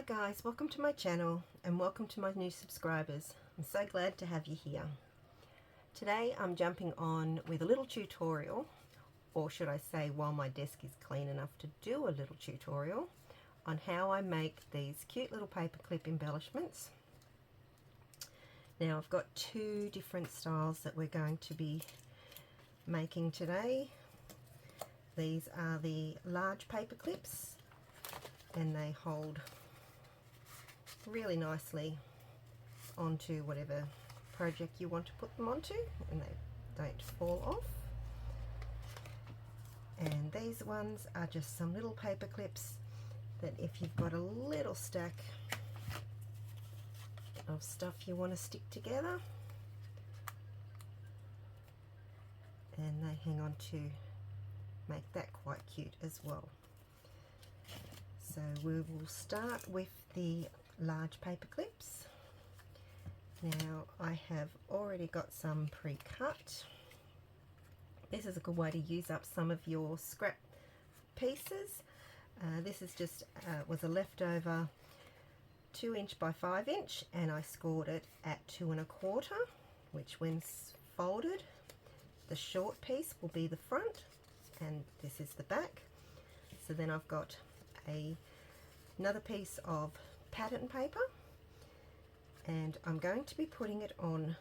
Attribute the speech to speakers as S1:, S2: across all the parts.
S1: guys, welcome to my channel and welcome to my new subscribers. I'm so glad to have you here. Today I'm jumping on with a little tutorial, or should I say while my desk is clean enough to do a little tutorial on how I make these cute little paperclip embellishments. Now I've got two different styles that we're going to be making today. These are the large paperclips and they hold really nicely onto whatever project you want to put them onto, and they don't fall off. And these ones are just some little paper clips that if you've got a little stack of stuff you want to stick together, and they hang on to make that quite cute as well. So we will start with the large paper clips. Now I have already got some pre-cut. This is a good way to use up some of your scrap pieces. This is just was a leftover 2" by 5", and I scored it at 2 1/4", which when folded, the short piece will be the front and this is the back. So then I've got another piece of pattern paper, and I'm going to be putting it on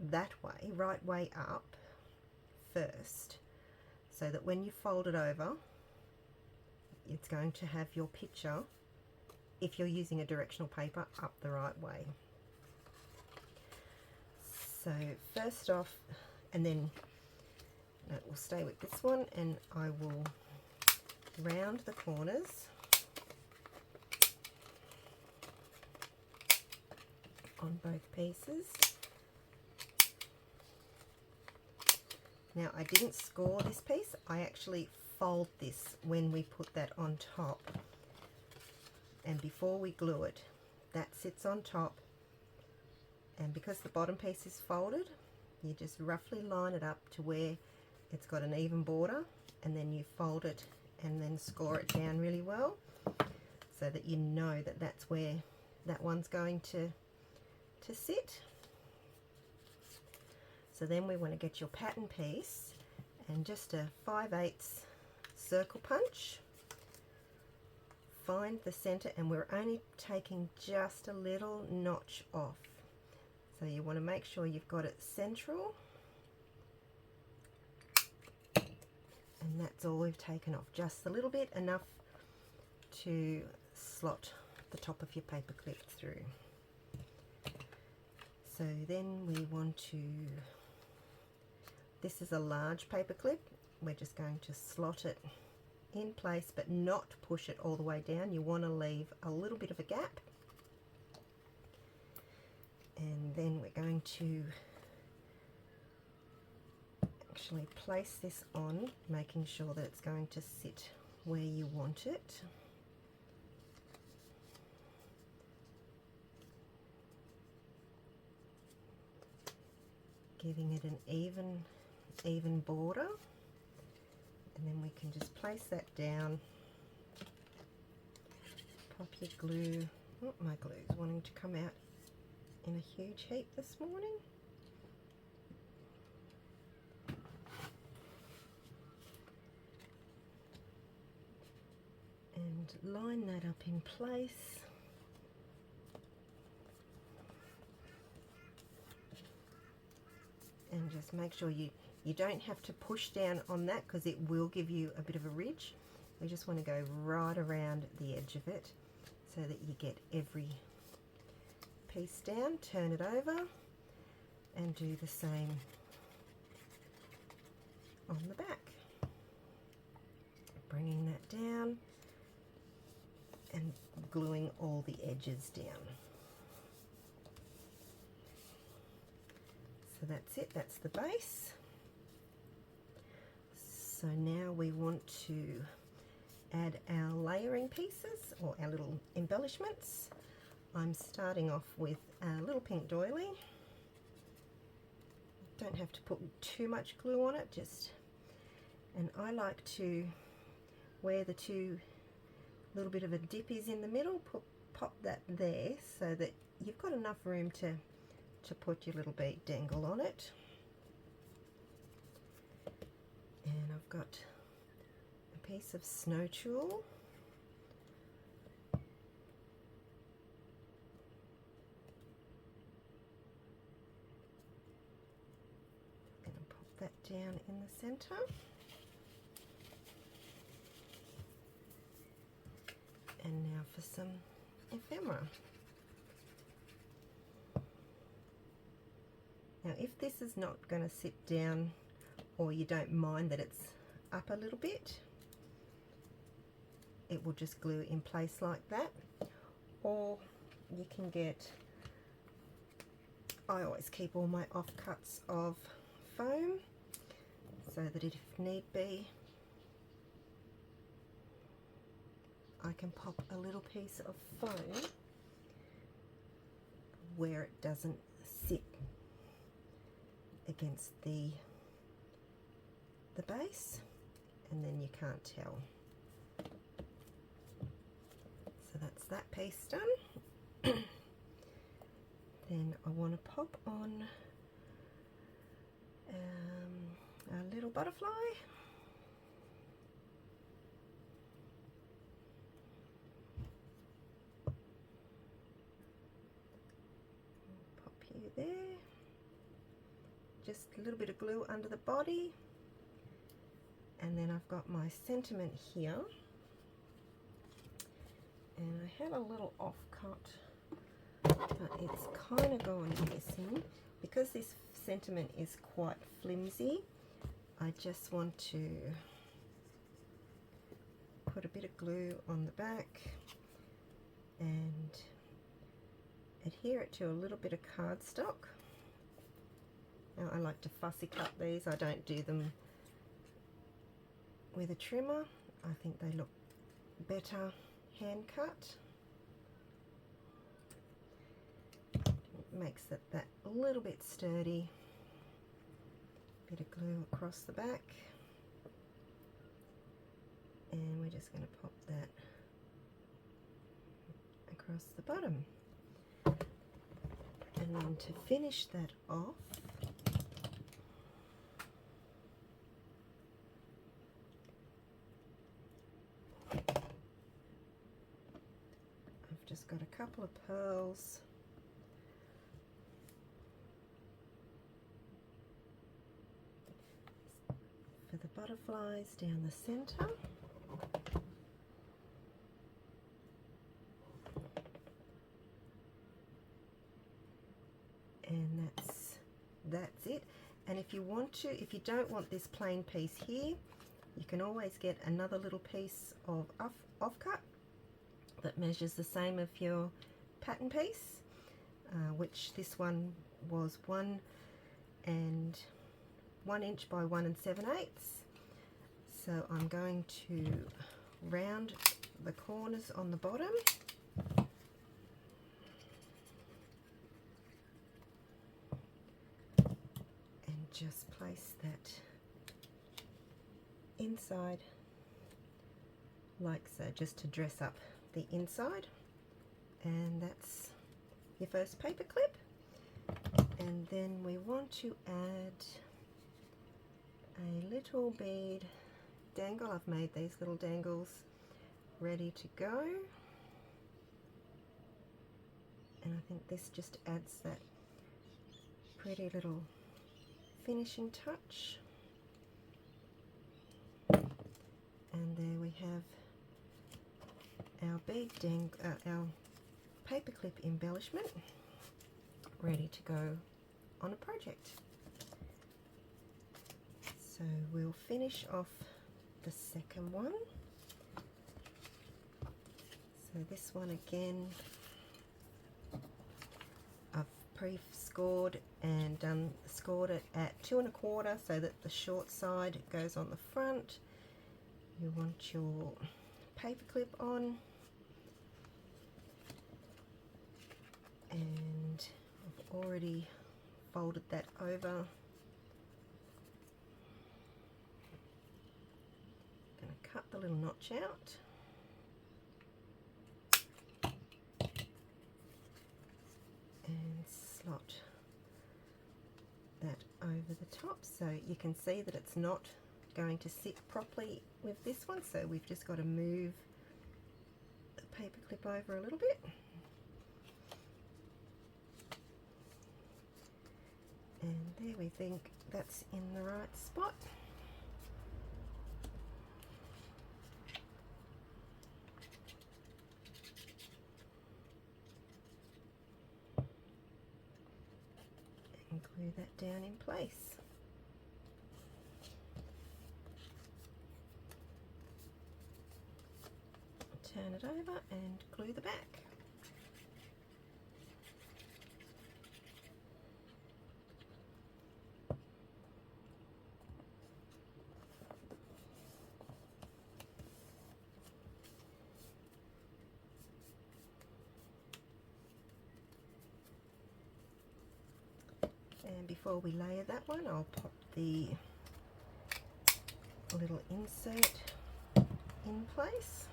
S1: that way, right way up first, so that when you fold it over it's going to have your picture, if you're using a directional paper, up the right way. So first off, and then we'll stay with this one, and I will round the corners on both pieces. Now I didn't score this piece, I actually fold this when we put that on top, and before we glue it, that sits on top, and because the bottom piece is folded, you just roughly line it up to where it's got an even border, and then you fold it and then score it down really well so that you know that that's where that one's going to sit. So then we want to get your pattern piece and just a 5/8 circle punch, find the center, and we're only taking just a little notch off, so you want to make sure you've got it central, and that's all we've taken off, just a little bit, enough to slot the top of your paper clip through. So then we want to, this is a large paper clip, we're just going to slot it in place but not push it all the way down. You want to leave a little bit of a gap, and then we're going to actually place this on, making sure that it's going to sit where you want it. Giving it an even border, and then we can just place that down, pop your glue. Oh, my glue is wanting to come out in a huge heap this morning. And line that up in place. And just make sure you don't have to push down on that, because it will give you a bit of a ridge. We just want to go right around the edge of it so that you get every piece down. Turn it over and do the same on the back. Bringing that down and gluing all the edges down. So that's it, that's the base. So now we want to add our layering pieces, or our little embellishments. I'm starting off with a little pink doily. Don't have to put too much glue on it, and I like to, where the two little bit of a dip is in the middle, pop that there so that you've got enough room to put your little bead dangle on it. And I've got a piece of snow tulle. And I'll pop that down in the center. And now for some ephemera. Now if this is not going to sit down, or you don't mind that it's up a little bit, it will just glue in place like that. Or you can get, I always keep all my offcuts of foam so that if need be, I can pop a little piece of foam where it doesn't sit against the base, and then you can't tell. So that's that piece done. Then I want to pop on a little butterfly. Pop you there. Just a little bit of glue under the body. And then I've got my sentiment here, and I had a little offcut, but it's kind of gone missing. Because this sentiment is quite flimsy, I just want to put a bit of glue on the back and adhere it to a little bit of cardstock. Now I like to fussy cut these, I don't do them with a trimmer. I think they look better hand cut. It makes it that a little bit sturdy. Bit of glue across the back, and we're just going to pop that across the bottom. And then to finish that off, just got a couple of pearls for the butterflies down the center. And that's it. And if you want to, if you don't want this plain piece here, you can always get another little piece of offcut that measures the same of your pattern piece, which this one was 1 inch by 1 7/8. So I'm going to round the corners on the bottom and just place that inside like so, just to dress up the inside. And that's your first paper clip. And then we want to add a little bead dangle. I've made these little dangles ready to go, and I think this just adds that pretty little finishing touch. And there we have our bead our paperclip embellishment ready to go on a project. So we'll finish off the second one. So this one again, I've pre-scored and scored it at 2 1/4 so that the short side goes on the front. You want your paperclip on, and I've already folded that over. Going to cut the little notch out. slot that over the top, so you can see that it's not going to sit properly with this one, so we've just got to move the paper clip over a little bit. And there, we think that's in the right spot. And glue that down in place. Turn it over and glue the back. And before we layer that one, I'll pop the little insert in place.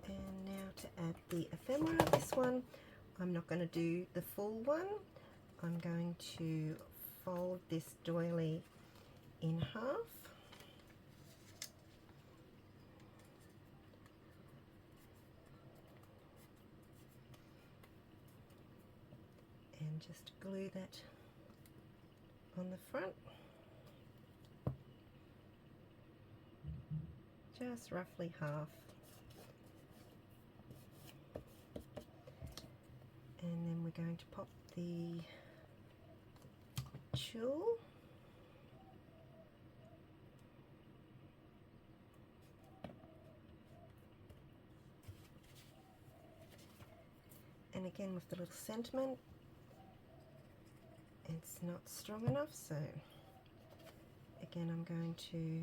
S1: And now to add the ephemera, this one, I'm not going to do the full one. I'm going to fold this doily in half. And just glue that on the front. Just roughly half. And then we're going to pop the tulle and again with the little sentiment, it's not strong enough, so again I'm going to,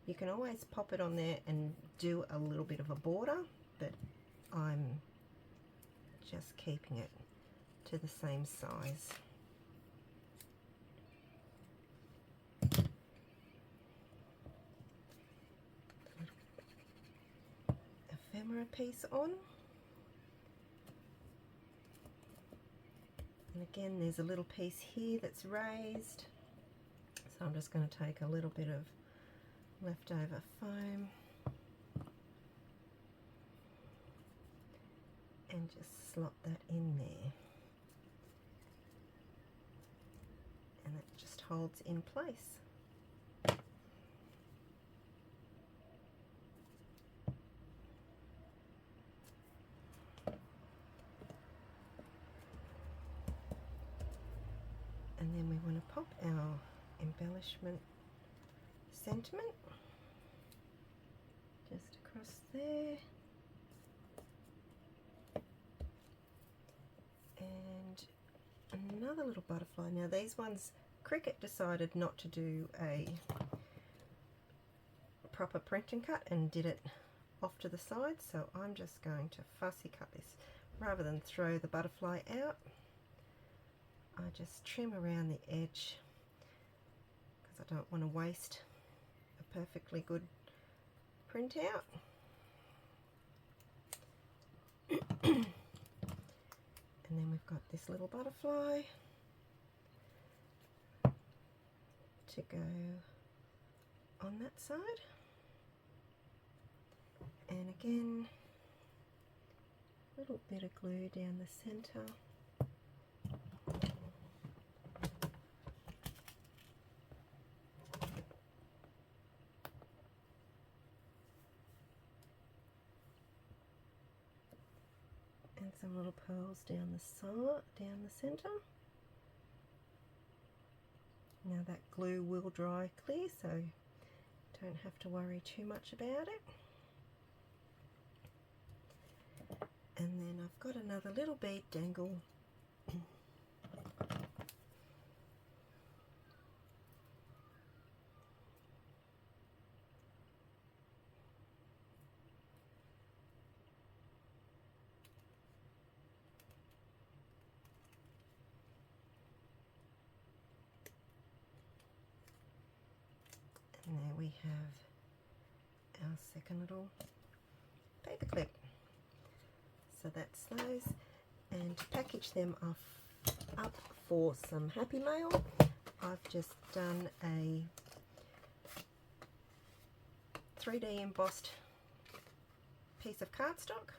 S1: you can always pop it on there and do a little bit of a border, but I'm just keeping it to the same size. Ephemera piece on, and again there's a little piece here that's raised, so I'm just going to take a little bit of leftover foam and just slot that in there, and it just holds in place. And then we want to pop our embellishment sentiment just across there, and another little butterfly. Now these ones, Cricket decided not to do a proper print and cut and did it off to the side, so I'm just going to fussy cut this. Rather than throw the butterfly out, I just trim around the edge because I don't want to waste a perfectly good printout. And then we've got this little butterfly to go on that side. And again, a little bit of glue down the center. And some little pearls down the side, down the center. Now that glue will dry clear, so don't have to worry too much about it. And then I've got another little bead dangle have our second little paper clip. So that's those, and to package them up for some Happy Mail, I've just done a 3D embossed piece of cardstock.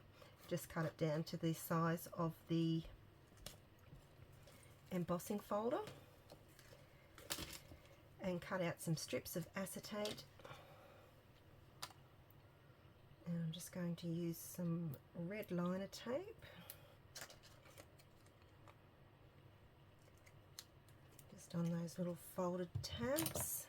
S1: Just cut it down to the size of the embossing folder and cut out some strips of acetate, and I'm just going to use some red liner tape just on those little folded tabs.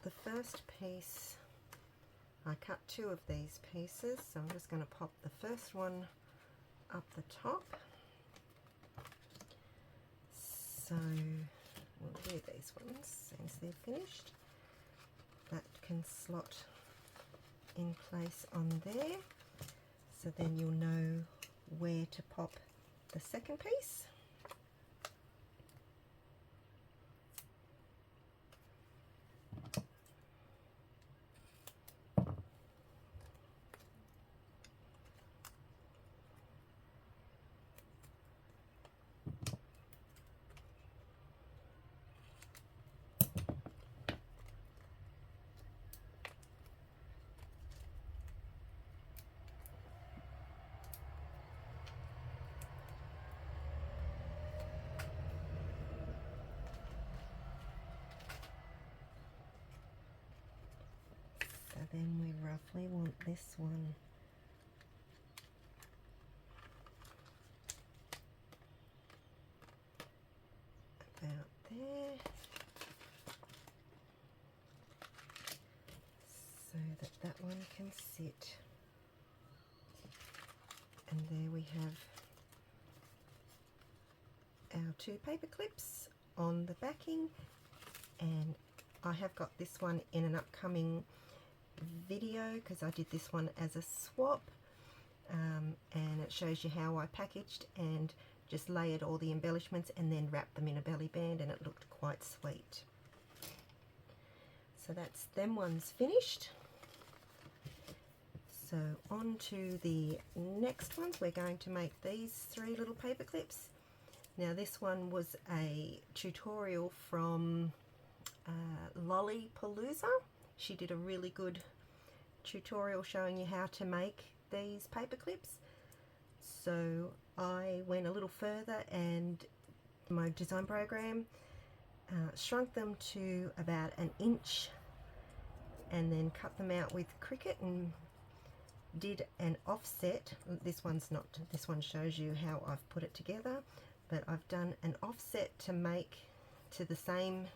S1: The first piece, I cut two of these pieces, so I'm just going to pop the first one up the top. So we'll do these ones since they're finished. That can slot in place on there, so then you'll know where to pop the second piece. So then we roughly want this one about there, so that that one can sit. And there we have our two paper clips on the backing, and I have got this one in an upcoming video because I did this one as a swap, and it shows you how I packaged and just layered all the embellishments and then wrapped them in a belly band, and it looked quite sweet. So that's them ones finished. So on to the next ones. We're going to make these three little paper clips. Now this one was a tutorial from Lolly Palooza. She did a really good tutorial showing you how to make these paper clips. So I went a little further and my design program shrunk them to about 1 inch and then cut them out with Cricut and did an offset. This one shows you how I've put it together, but I've done an offset to make to the same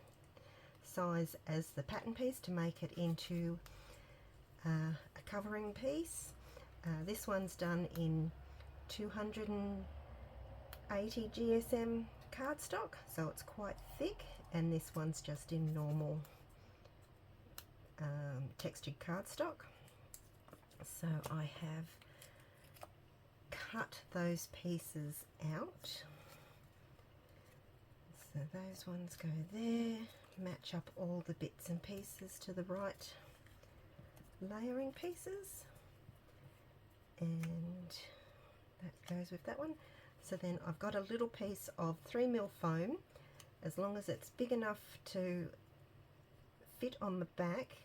S1: size as the pattern piece to make it into a covering piece. This one's done in 280 GSM cardstock, so it's quite thick, and this one's just in normal textured cardstock. So I have cut those pieces out. So those ones go there, match up all the bits and pieces to the right layering pieces, and that goes with that one. So then I've got a little piece of 3mm foam, as long as it's big enough to fit on the back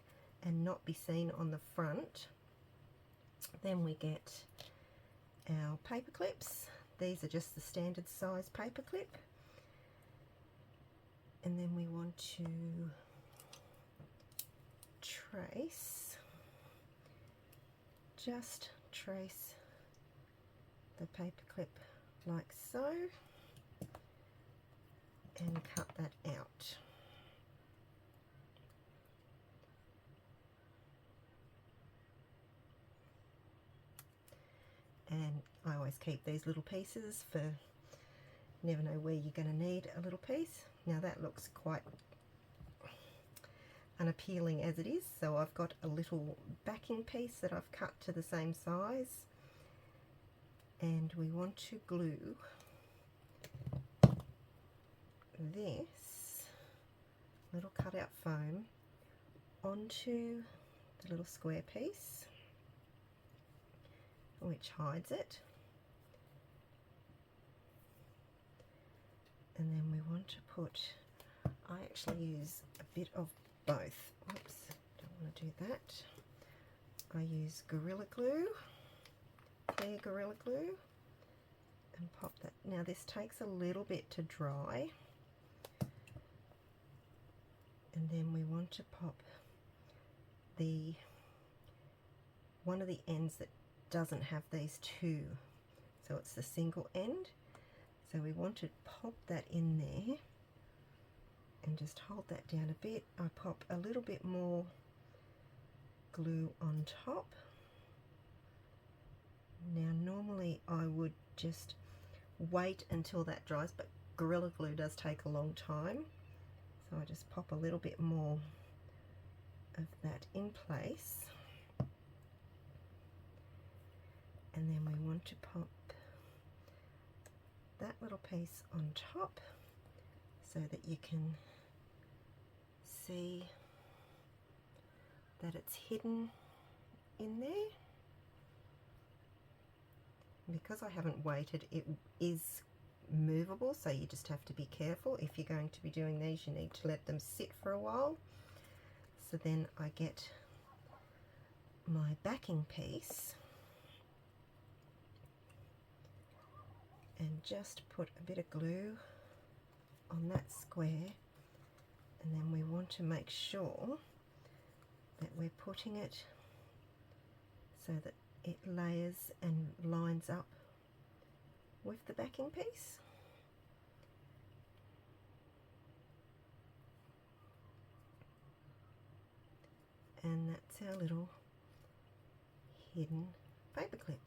S1: and not be seen on the front. Then we get our paper clips. These are just the standard size paper clip, and then we want to trace the paper clip like so, and cut that out. I always keep these little pieces for never know where you're going to need a little piece. Now that looks quite unappealing as it is, so I've got a little backing piece that I've cut to the same size, and we want to glue this little cutout foam onto the little square piece which hides it, and then we want to put, I actually use a bit of both. Oops, don't want to do that. I use Gorilla Glue, clear Gorilla Glue, and pop that. Now this takes a little bit to dry, and then we want to pop the one of the ends that doesn't have these two, so it's the single end, so we want to pop that in there and just hold that down a bit. I pop a little bit more glue on top. Now normally I would just wait until that dries, but Gorilla Glue does take a long time, so I just pop a little bit more of that in place, and then we want to pop that little piece on top so that you can see that it's hidden in there. Because I haven't weighted, it is movable, so you just have to be careful. If you're going to be doing these, you need to let them sit for a while. So then I get my backing piece and just put a bit of glue on that square, and then we want to make sure that we're putting it so that it layers and lines up with the backing piece. And that's our little hidden paperclip.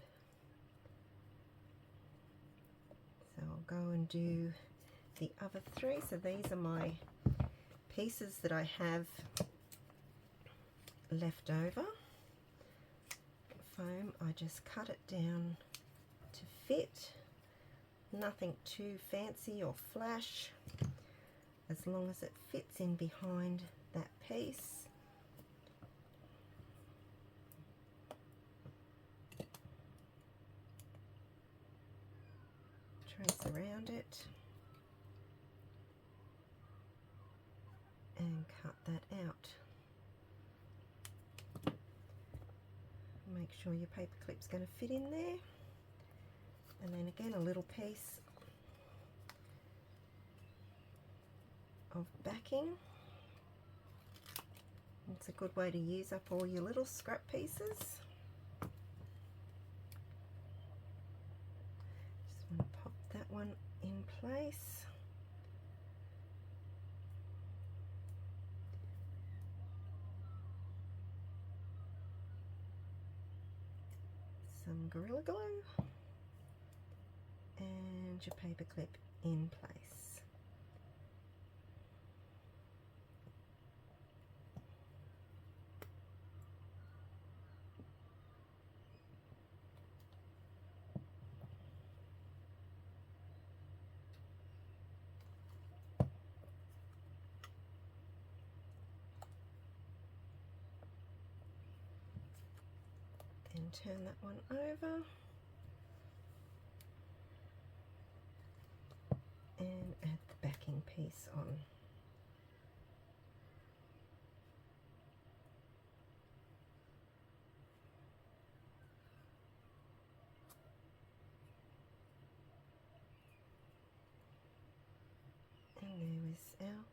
S1: So I'll go and do the other three. So these are my pieces that I have left over. Foam, I just cut it down to fit. Nothing too fancy or flash, as long as it fits in behind that piece. Trace around it and cut that out. Make sure your paper clip's going to fit in there, and then again a little piece of backing. It's a good way to use up all your little scrap pieces. Just want to pop that one in place. Some Gorilla Glue and your paper clip in place. And turn that one over and add the backing piece on. And there is our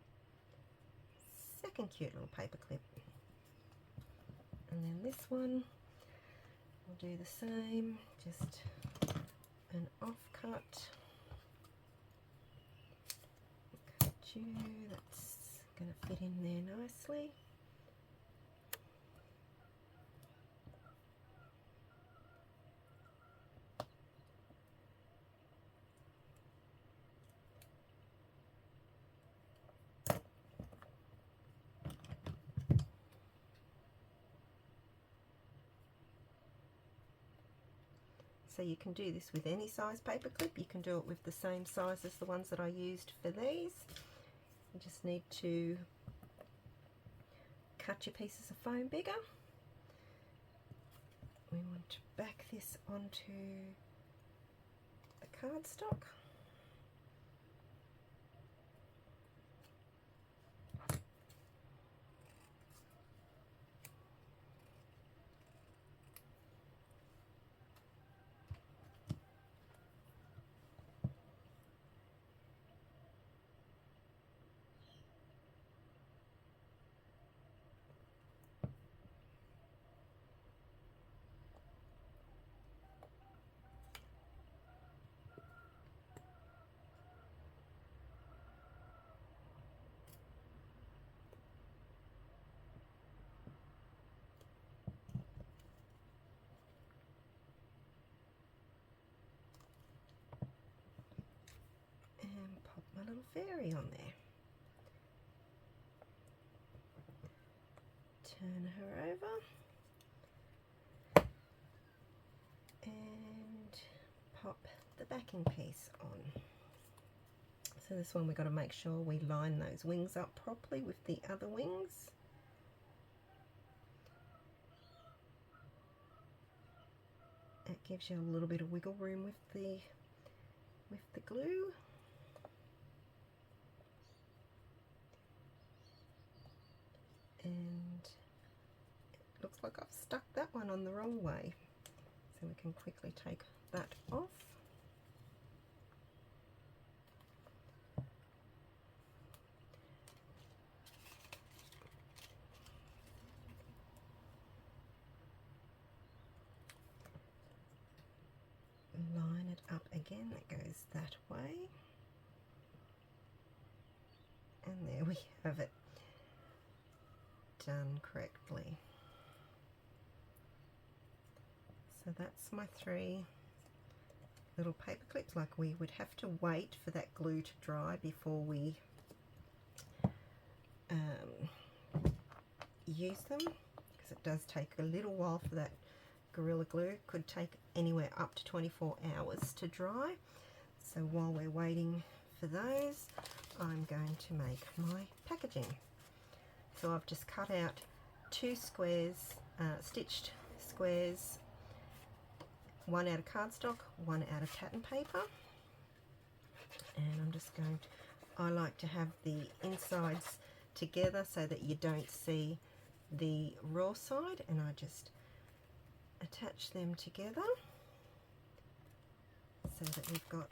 S1: second cute little paper clip. And then this one, we'll do the same, just an offcut. Cut you, that's going to fit in there nicely. So you can do this with any size paper clip. You can do it with the same size as the ones that I used for these. You just need to cut your pieces of foam bigger. We want to back this onto the cardstock. And pop my little fairy on there. Turn her over and pop the backing piece on. So this one we've got to make sure we line those wings up properly with the other wings. It gives you a little bit of wiggle room with the glue. And it looks like I've stuck that one on the wrong way, so we can quickly take that off. Line it up again, that goes that way, and there we have it, done correctly. So that's my 3 little paper clips. Like, we would have to wait for that glue to dry before we use them, because it does take a little while for that Gorilla Glue. Could take anywhere up to 24 hours to dry. So while we're waiting for those, I'm going to make my packaging. So I've just cut out 2 squares, stitched squares, one out of cardstock, one out of pattern paper, and I'm just going to, I like to have the insides together so that you don't see the raw side, and I just attach them together so that we've got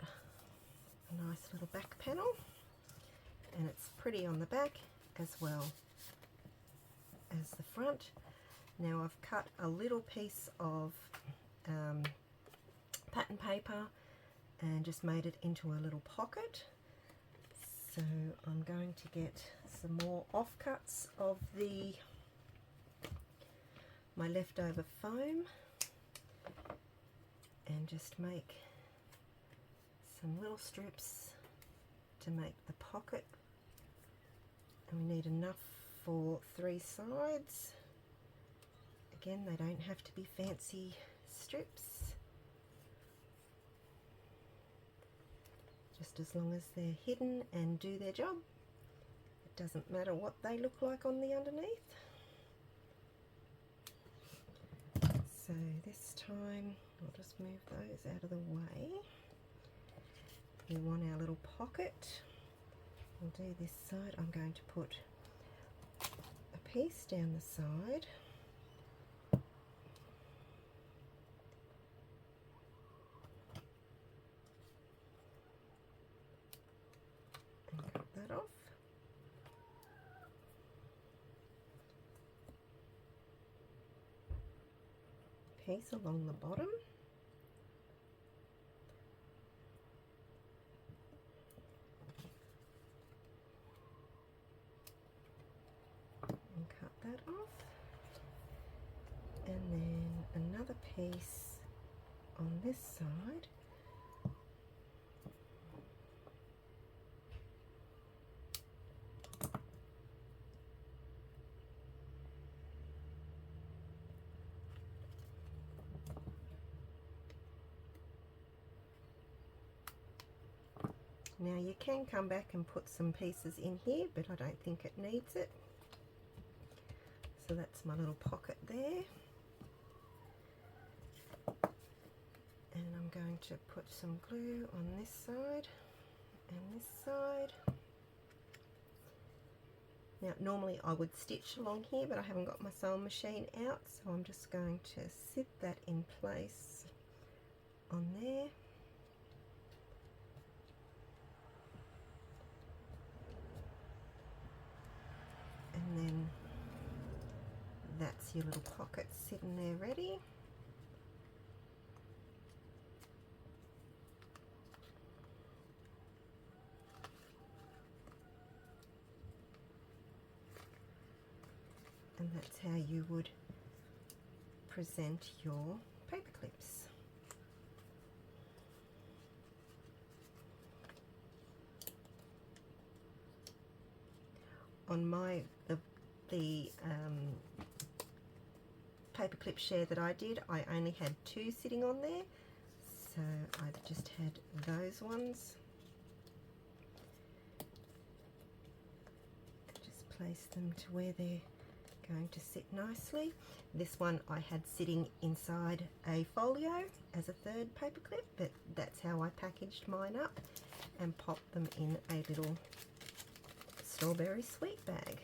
S1: a nice little back panel, and it's pretty on the back as well as the front. Now I've cut a little piece of pattern paper and just made it into a little pocket, so I'm going to get some more offcuts of my leftover foam and just make some little strips to make the pocket, and we need enough for 3 sides. Again, they don't have to be fancy strips, just as long as they're hidden and do their job. It doesn't matter what they look like on the underneath. So this time I'll just move those out of the way. We want our little pocket. We'll do this side. I'm going to put a piece down the side. And cut that off. Piece along the bottom. And cut that off. And then another piece on this side. Now you can come back and put some pieces in here, but I don't think it needs it. So that's my little pocket there. And I'm going to put some glue on this side and this side. Now normally I would stitch along here, but I haven't got my sewing machine out, so I'm just going to sit that in place on there. And then that's your little pocket sitting there ready. And that's how you would present your paper clips. On the paperclip share that I did, I only had 2 sitting on there, so I just had those ones. Just place them to where they're going to sit nicely. This one I had sitting inside a folio as a 3rd paperclip, but that's how I packaged mine up and popped them in a little strawberry sweet bag.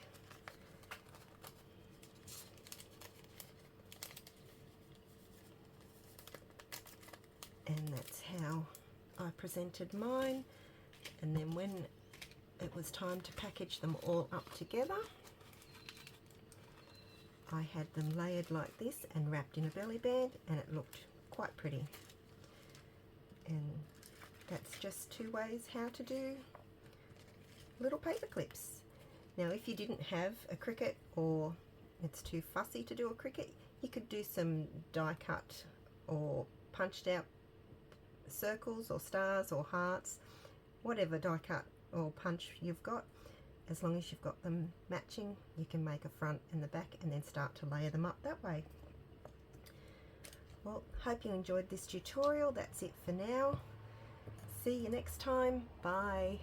S1: And that's how I presented mine. And then when it was time to package them all up together, I had them layered like this and wrapped in a belly band, and it looked quite pretty. And that's just 2 ways how to do little paper clips. Now if you didn't have a Cricut, or it's too fussy to do a Cricut, you could do some die cut or punched out circles or stars or hearts, whatever die cut or punch you've got. As long as you've got them matching, you can make a front and the back and then start to layer them up that way. Well, hope you enjoyed this tutorial. That's it for now. See you next time. Bye.